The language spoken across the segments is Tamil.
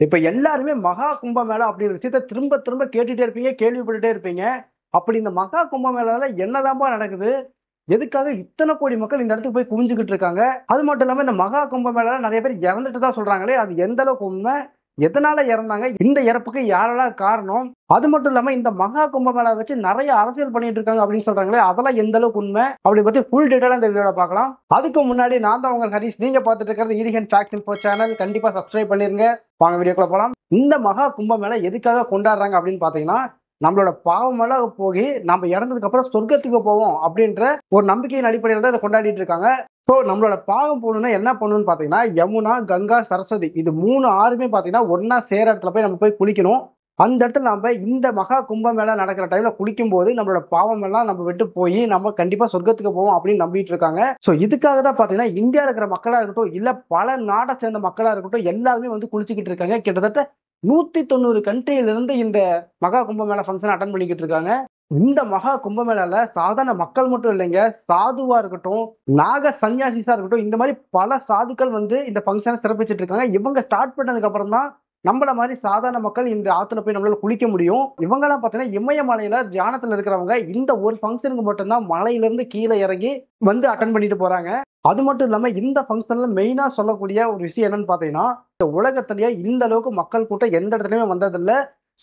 இப்ப எல்லாருமே மகா கும்பமேளா அப்படிங்கிற விஷயத்த திரும்ப திரும்ப கேட்டுட்டே இருப்பீங்க, கேள்விப்பட்டுட்டே இருப்பீங்க. அப்படி இந்த மகா கும்பமேளால என்னதான்பா நடக்குது? எதுக்காக இத்தனை கோடி மக்கள் இந்த இடத்துக்கு போய் குவிஞ்சுகிட்டு இருக்காங்க? அது மட்டும் இல்லாம இந்த மகா கும்பமேளால நிறைய பேர் இறந்துட்டு தான் சொல்றாங்களே, அது எந்த அளவுக்கு உண்மை? எதனால இறந்தாங்க? இந்த இறப்புக்கு யாரெல்லாம் காரணம்? அது மட்டும் இல்லாம இந்த மகா கும்பமேளா வச்சு நிறைய அரசியல் பண்ணிட்டு இருக்காங்க அப்படின்னு சொல்றாங்களே, அதெல்லாம் எந்த அளவுக்கு உண்மை? அப்படி பத்தி ஃபுல் டீடைலா இந்த வீடியோல பார்க்கலாம். அதுக்கு முன்னாடி நான் தான் உங்க ஹரிஷ். நீங்க பார்த்துட்டு இருக்கிறது ஈரிகன் ஃபேக்ட்ஸ் இன்ஃபோ சேனல். கண்டிப்பா சப்ஸ்கிரைப் பண்ணிருங்க. வாங்க வீடியோக்குள்ள போலாம். இந்த மகா கும்பமேளா எதுக்காக கொண்டாடுறாங்க அப்படின்னு பாத்தீங்கன்னா, நம்மளோட பாவமெல்லாம் போகி நம்ம இறந்ததுக்கு அப்புறம் சொர்க்கத்துக்கு போவோம் அப்படின்ற ஒரு நம்பிக்கையின் அடிப்படையில் தான் இதை கொண்டாடிட்டு இருக்காங்க. ஸோ நம்மளோட பாவம் போகணும்னா என்ன பண்ணணும்னு பாத்தீங்கன்னா, யமுனா, கங்கா, சரஸ்வதி இது 3 ஆறுமே பாத்தீங்கன்னா ஒன்னா சேர இடத்துல போய் நம்ம போய் குளிக்கணும். அந்த இடத்துல நம்ம இந்த மகா கும்பமேளா நடக்கிற டைம்ல குளிக்கும் போது நம்மளோட பாவம் எல்லாம் நம்ம விட்டு போய் நம்ம கண்டிப்பா சொர்க்கத்துக்கு போவோம் அப்படின்னு நம்பிட்டு இருக்காங்க. ஸோ இதுக்காக தான் பாத்தீங்கன்னா இந்தியா இருக்கிற மக்களா இருக்கட்டும், இல்ல பல நாடை சேர்ந்த மக்களா இருக்கட்டும், எல்லாருமே வந்து குளிச்சுக்கிட்டு இருக்காங்க. கிட்டத்தட்ட 190 கண்ட்ரியில இருந்து இந்த மகா கும்பமேளா ஃபங்க்ஷன் அட்டன் பண்ணிக்கிட்டு இருக்காங்க. இந்த மகா கும்பமேளால சாதாரண மக்கள் மட்டும் இல்லைங்க, சாதுவா இருக்கட்டும், நாக சன்னியாசிஸா இருக்கட்டும், இந்த மாதிரி பல சாதுக்கள் வந்து இந்த ஃபங்க்ஷனை சிறப்பிச்சிட்டு இருக்காங்க. இவங்க ஸ்டார்ட் பண்ணதுக்கு அப்புறம் தான் நம்மள மாதிரி சாதாரண மக்கள் இந்த ஆத்துல போய் நம்மளால குளிக்க முடியும். இவங்கெல்லாம் பாத்தீங்கன்னா இமயமலையில தியானத்துல இருக்கிறவங்க இந்த ஒரு ஃபங்க்ஷனுக்கு மட்டும்தான் மலையில இருந்து கீழே இறங்கி வந்து அட்டன் பண்ணிட்டு போறாங்க. அது மட்டும் இல்லாம இந்த ஃபங்க்ஷன்ல மெயினா சொல்லக்கூடிய ஒரு விஷயம் என்னன்னு பாத்தீங்கன்னா, இந்த உலகத்திலேயே இந்த அளவுக்கு மக்கள் கூட்டம் எந்த இடத்துலயுமே வந்ததில்ல.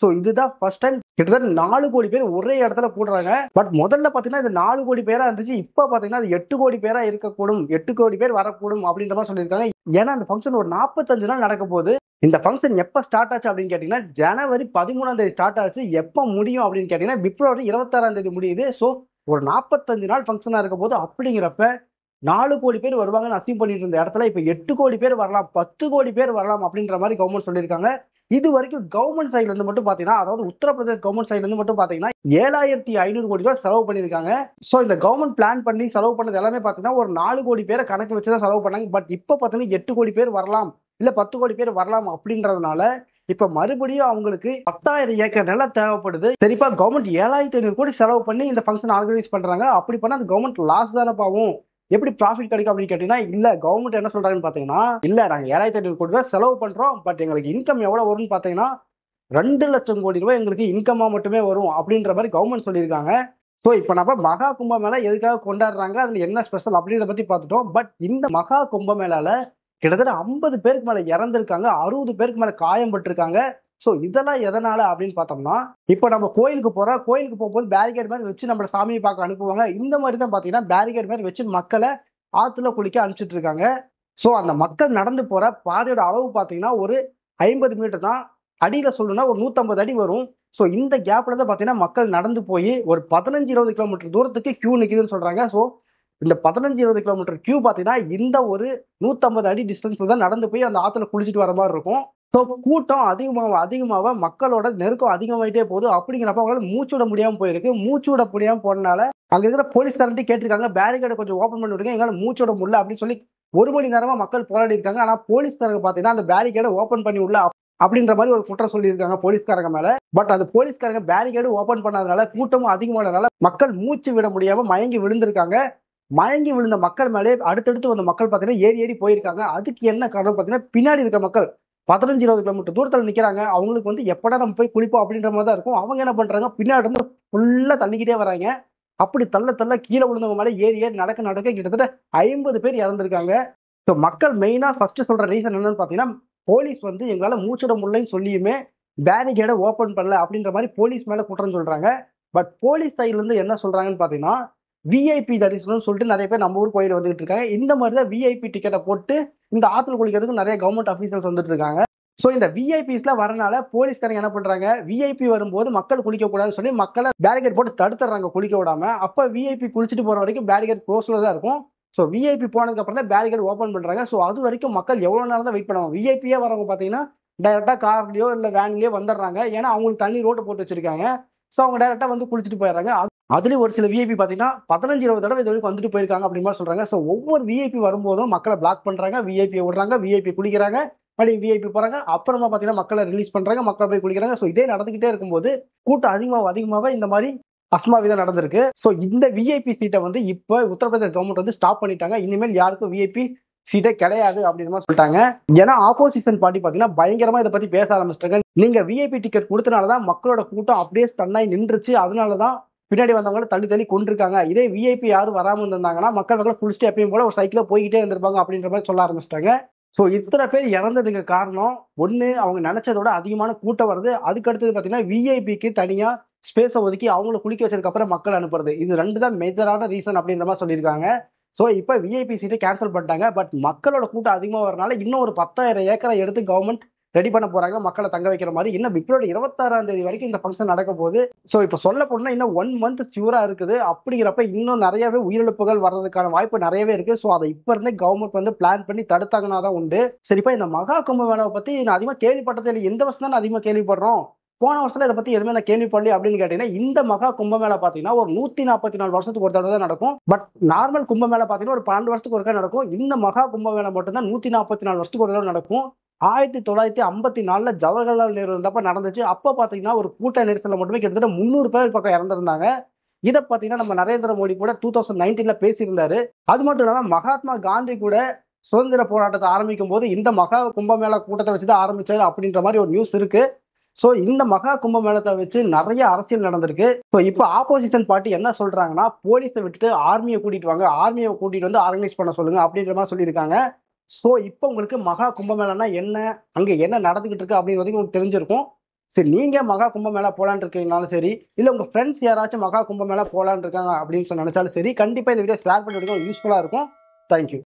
சோ இதுதான் ஃபர்ஸ்ட் டைம் கிட்டத்தட்ட 4 கோடி பேர் ஒரே இடத்துல கூடுறாங்க. பட் முதல்ல பாத்தீங்கன்னா இது 4 கோடி பேரா இருந்துச்சு. இப்ப பாத்தீங்கன்னா அது 8 கோடி பேரா இருக்கக்கூடும், 8 கோடி பேர் வரக்கூடும் அப்படின்ற மாதிரி சொல்லியிருக்காங்க. ஏன்னா இந்த ஃபங்க்ஷன் ஒரு 45 நாள் நடக்க போகுது. இந்த ஃபங்க்ஷன் எப்ப ஸ்டார்ட் ஆச்சு அப்படின்னு கேட்டீங்கன்னா, ஜனவரி 13ஆம் தேதி ஸ்டார்ட் ஆச்சு. எப்ப முடியும் அப்படின்னு கேட்டீங்கன்னா, பிப்ரவரி 26ஆம் தேதி முடியுது. சோ ஒரு 45 நாள் ஃபங்க்ஷனா இருக்க போது. அப்படிங்கிறப்ப 4 கோடி பேர் வருவாங்கன்னு அசீவ் பண்ணிட்டு இருந்த இடத்துல இப்ப 8 கோடி பேர் வரலாம், 10 கோடி பேர் வரலாம் அப்படின்ற மாதிரி கவர்மெண்ட் சொல்லியிருக்காங்க. இது வரைக்கும் கவர்மெண்ட் சைட்ல இருந்து மட்டும் பாத்தீங்கன்னா, அதாவது உத்தரப்பிரதேஷ் கவர்மெண்ட் சைட்ல இருந்து மட்டும் பாத்தீங்கன்னா 7500 கோடி ரூபாய் செலவு பண்ணிருக்காங்க. சோ இந்த கவர்மெண்ட் பிளான் பண்ணி செலவு பண்ணது எல்லாமே பாத்தீங்கன்னா ஒரு 4 கோடி பேரை கணக்கு வச்சுதான் செலவு பண்ணாங்க. பட் இப்ப பாத்தீங்கன்னா 8 கோடி பேர் வரலாம், இல்ல 10 கோடி பேர் வரலாம் அப்படின்றதுனால இப்ப மறுபடியும் அவங்களுக்கு 10,000 ஏக்கர் நிலம் தேவைப்படுது. சரிப்பா, கவர்மெண்ட் 7500 கோடி செலவு பண்ணி இந்த ஃபங்க்ஷன் ஆர்கனைஸ் பண்றாங்க. அப்படி பண்ணா அந்த கவர்மெண்ட் லாஸ் தானே பாவும், எப்படி ப்ராஃபிட் கிடைக்கும் அப்படின்னு கேட்டீங்கன்னா, இல்ல கவர்மெண்ட் என்ன சொல்றாங்கன்னு பாத்தீங்கன்னா, இல்ல நாங்க 7500 கோடி ரூபாய் செலவு பண்றோம், பட் எங்களுக்கு இன்கம் எவ்வளவு வரும்னு பாத்தீங்கன்னா 2 லட்சம் கோடி ரூபாய் எங்களுக்கு இன்கமா மட்டுமே வரும் அப்படின்ற மாதிரி கவர்மெண்ட் சொல்லியிருக்காங்க. ஸோ இப்போ நம்ம மகா கும்பமேளா எதுக்காக கொண்டாடுறாங்க, அதுல என்ன ஸ்பெஷல் அப்படின்றத பத்தி பார்த்துட்டோம். பட் இந்த மகா கும்பமேளால கிட்டத்தட்ட 50 பேருக்கு மேல இறந்திருக்காங்க, 60 பேருக்கு மேல காயம்பட்டிருக்காங்க. சோ இதெல்லாம் எதனால அப்படின்னு பார்த்தோம்னா, இப்ப நம்ம கோயிலுக்கு போறோம், கோயிலுக்கு போகும்போது பேரிகேட் மாதிரி வச்சு நம்ம சாமியை பார்க்க அனுப்புவாங்க. இந்த மாதிரி தான் பாத்தீங்கன்னா பேரிகேட் மாதிரி வச்சு மக்களை ஆத்துல குளிக்க அனுப்பிச்சிட்டு இருக்காங்க. சோ அந்த மக்கள் நடந்து போற பாதையோட அளவு பாத்தீங்கன்னா ஒரு 50 மீட்டர் தான். அடியில சொல்லணும்னா ஒரு 150 அடி வரும். சோ இந்த கேப்ல தான் பாத்தீங்கன்னா மக்கள் நடந்து போய் ஒரு 15-20 கிலோமீட்டர் தூரத்துக்கு கியூ நிக்குதுன்னு சொல்றாங்க. சோ இந்த 15-20 கிலோமீட்டர் கியூ பாத்தீங்கன்னா இந்த ஒரு 150 அடி டிஸ்டன்ஸ்ல தான் நடந்து போய் அந்த ஆத்துல குளிச்சுட்டு வர மாதிரி இருக்கும். ஸோ கூட்டம் அதிகமாக மக்களோட நெருக்கம் அதிகமாயிட்டே போகுது. அப்படிங்கிறப்ப அவங்களால மூச்சு விட முடியாம போயிருக்கு. மூச்சு விட முடியாம போனனால அங்க இருக்கிற போலீஸ்காரன்ட்டு கேட்டிருக்காங்க, பேரிகேடை கொஞ்சம் ஓப்பன் பண்ணி விடுங்க, எங்களால மூச்சு விட முடியல அப்படின்னு சொல்லி 1 மணி நேரமா மக்கள் போராடி இருக்காங்க. ஆனா போலீஸ்காரங்க பாத்தீங்கன்னா அந்த பேரிகேடை ஓப்பன் பண்ணி விடல அப்படின்ற மாதிரி ஒரு குற்றம் சொல்லியிருக்காங்க போலீஸ்காரங்க மேல. பட் அந்த போலீஸ்காரங்க பேரிகேடு ஓப்பன் பண்ணாதனால கூட்டமும் அதிகமானதுனால மக்கள் மூச்சு விட முடியாம மயங்கி விழுந்திருக்காங்க. மயங்கி விழுந்த மக்கள் மேலே அடுத்தடுத்து வந்த மக்கள் பாத்தீங்கன்னா ஏறி ஏறி போயிருக்காங்க. அதுக்கு என்ன காரணம் பாத்தீங்கன்னா, பின்னாடி இருக்க மக்கள் 15-20 கிலோமீட்டர் தூரத்துல நிக்கிறாங்க. அவங்களுக்கு வந்து எப்படா நம்ம போய் குளிப்போம் அப்படின்ற மாதிரி தான் இருக்கும். அவங்க என்ன பண்றாங்க, பின்னாடி இருந்து ஃபுல்லா தள்ளிக்கிட்டே வராங்க. அப்படி தள்ள தள்ள கீழே விழுந்தவங்க மேலே ஏறி ஏறி நடக்க கிட்டத்தட்ட 50 பேர் இறந்திருக்காங்க. ஸோ மக்கள் மெயினா ஃபர்ஸ்ட் சொல்ற ரீசன் என்னன்னு பாத்தீங்கன்னா, போலீஸ் வந்து எங்களால மூச்சிட முடியலன்னு சொல்லியுமே பேரிகேடை ஓபன் பண்ணல அப்படின்ற மாதிரி போலீஸ் மேல குற்றம் சொல்றாங்க. பட் போலீஸ் சைட்ல இருந்து என்ன சொல்றாங்கன்னு பாத்தீங்கன்னா, விஐபி தரிசனம் சொல்லிட்டு நிறைய பேர் நம்ம ஊர் கோயில் வந்துகிட்டு இருக்காங்க. இந்த மாதிரி தான் விஐபி டிக்கெட்டை போட்டு இந்த ஆத்துல குளிக்கிறதுக்கு நிறைய கவர்மெண்ட் அஃபீஷியல்ஸ் வந்துட்டு இருக்காங்க. ஸோ இந்த விஐபிஸ்ல வரனால போலீஸ்காரங்க என்ன பண்றாங்க, விஐபி வரும்போது மக்கள் குளிக்க கூடாதுன்னு சொல்லி மக்களை பேரிகேட் போட்டு தடுத்துறாங்க குளிக்க விடாம. அப்ப விஐபி குளிச்சுட்டு போற வரைக்கும் பேரிகேட் க்ளோஸ்ல தான் இருக்கும். ஸோ விஐபி போனதுக்கு அப்புறம் தான் பேரிகேட் ஓப்பன் பண்றாங்க. ஸோ அது வரைக்கும் மக்கள் எவ்வளவு நேரம் தான் வெயிட் பண்ணுவாங்க. விஐபியே வரவங்க பாத்தீங்கன்னா டைரக்டா கார்லயோ இல்ல வேன்லயோ வந்துடுறாங்க. ஏன்னா அவங்களுக்கு தண்ணி ரோட்டு போட்டு வச்சிருக்காங்க. ஸோ அவங்க டைரக்டா வந்து குளிச்சுட்டு போயிடுறாங்க. அதுலயும் ஒரு சில விஐபி பாத்தீங்கன்னா 15-20 தடவை இது வரைக்கும் வந்துட்டு போயிருக்காங்க அப்படின்னு மாதிரி சொல்றாங்க. ஸோ ஒவ்வொரு விஐபி வரும்போதும் மக்களை பிளாக் பண்றாங்க, விஐபி விடுறாங்க, விஐபி குளிக்கிறாங்க, மறுபடியும் விஐபி போறாங்க. அப்புறமா பாத்தீங்கன்னா மக்களை ரிலீஸ் பண்றாங்க, மக்கள் போய் குளிக்கிறாங்க. ஸோ இதே நடந்துகிட்டே இருக்கும்போது கூட்டம் அதிகமாக இந்த மாதிரி அஸ்மாவிதம் நடந்திருக்கு. ஸோ இந்த விஐபி சீட்டை வந்து இப்ப உத்தரப்பிரதேச கவர்மெண்ட் வந்து ஸ்டாப் பண்ணிட்டாங்க. இனிமேல் யாருக்கும் விஐபி சீட்டே கிடையாது அப்படின்ற மாதிரி சொல்லிட்டாங்க. ஏன்னா ஆப்போசிஷன் பார்ட்டி பாத்தீங்கன்னா பயங்கரமா இதை பத்தி பேச ஆரம்பிச்சிட்டாங்க. நீங்க விஐபி டிக்கெட் கொடுத்தனாலதான் மக்களோட கூட்டம் அப்படியே ஸ்டன்னாய் நின்றுச்சு, அதனாலதான் பின்னாடி வந்தவங்க தள்ளி தள்ளி கொண்டிருக்காங்க. இதே விஐபி யாரும் வராம இருந்தாங்கன்னா மக்கள் குளிச்சுட்டு எப்பயும் போல ஒரு சைக்கிள போய்கிட்டே இருந்திருப்பாங்க அப்படின்ற மாதிரி சொல்ல ஆரம்பிச்சிட்டாங்க. சோ இத்தனை பேர் இறந்ததுக்கு காரணம் ஒண்ணு, அவங்க நினைச்சதோட அதிகமான கூட்டம் வருது. அதுக்கு அடுத்தது பாத்தீங்கன்னா விஐபிக்கு தனியா ஸ்பேஸ ஒதுக்கி அவங்களை குளிக்க வச்சதுக்கு அப்புறம் மக்கள் அனுப்புறது. இது 2 தான் மேஜரான ரீசன் அப்படின்ற மாதிரி சொல்லியிருக்காங்க. சோ இப்ப விஐபி சீட்டை கேன்சல் பண்ணிட்டாங்க. பட் மக்களோட கூட்டம் அதிகமா வரனால இன்னும் ஒரு 10,000 ஏக்கரை எடுத்து கவர்மெண்ட் ரெடி பண்ண போறாங்க மக்களை தங்க வைக்கிற மாதிரி. இன்னும் பிப்ரவரி 26ஆம் தேதி வரைக்கும் இந்த ஃபங்க்ஷன் நடக்க போகுது. சோ இப்ப சொல்ல போனா இன்னும் 1 மந்த் ஷூரா இருக்குது. அப்படிங்கிறப்ப இன்னும் நிறையவே உயிரிழப்புகள் வர்றதுக்கான வாய்ப்பு நிறையவே இருக்கு. சோ அதை இப்ப இருந்தே கவர்மெண்ட் பிளான் பண்ணி தடுத்தாங்கன்னா தான் உண்டு. சரிப்பா, இந்த மகா கும்பமேளாவை பத்தி நான் அதிகமா கேள்விப்பட்டதே இல்லை. எந்த வருஷம் தான் அதிகமா கேள்விப்படுறோம்? போன வருஷத்துல இதை பத்தி எதுவுமே நான் கேள்விப்படல அப்படின்னு கேட்டீங்கன்னா, இந்த மகா கும்பமேளா பாத்தீங்கன்னா ஒரு 144 வருஷத்துக்கு ஒரு தடவை தான் நடக்கும். பட் நார்மல் கும்பமேளா பாத்தீங்கன்னா ஒரு 12 வருஷத்துக்கு ஒருக்கா நடக்கும். இந்த மகா கும்பமேளா மட்டும் தான் 144 வருஷத்துக்கு ஒரு தடவை நடக்கும். 1954 ஜவஹர்லால் நேரு இருந்தப்ப நடந்துச்சு. அப்ப பாத்தீங்கன்னா ஒரு கூட்ட நெரிசல்ல மட்டுமே கிட்டத்தட்ட 300 பேர் பக்கம் இறந்திருந்தாங்க. இதை பாத்தீங்கன்னா நம்ம நரேந்திர மோடி கூட 2019ல பேசியிருந்தாரு. அது மட்டும் இல்லாம மகாத்மா காந்தி கூட சுதந்திர போராட்டத்தை ஆரம்பிக்கும் போது இந்த மகா கும்பமேளா கூட்டத்தை வச்சுதான் ஆரம்பிச்சாரு அப்படின்ற மாதிரி ஒரு நியூஸ் இருக்கு. சோ இந்த மகா கும்பமேளத்தை வச்சு நிறைய அரசியல் நடந்திருக்கு. சோ இப்போ ஆப்போசிஷன் பார்ட்டி என்ன சொல்றாங்கன்னா, போலீஸை விட்டுட்டு ஆர்மியை கூட்டிட்டு வாங்க, ஆர்மியை கூட்டிட்டு வந்து ஆர்கனைஸ் பண்ண சொல்லுங்க அப்படின்ற மாதிரி சொல்லியிருக்காங்க. சோ இப்போ உங்களுக்கு மகா கும்பமேளானா என்ன, அங்க என்ன நடந்துகிட்டு இருக்கு அப்படிங்கிறது உங்களுக்கு தெரிஞ்சிருக்கும். சரி, நீங்க மகா கும்பமேளா போலான்னு இருக்கீங்கனாலும் சரி, இல்ல உங்க ஃப்ரெண்ட்ஸ் யாராச்சும் மகா கும்பமேளா போலான்னு இருக்காங்க அப்படின்னு நினைச்சாலும் சரி, கண்டிப்பா இந்த வீடியோ ஷேர் பண்ணி விடுங்க, யூஸ்ஃபுல்லா இருக்கும். தேங்க்யூ.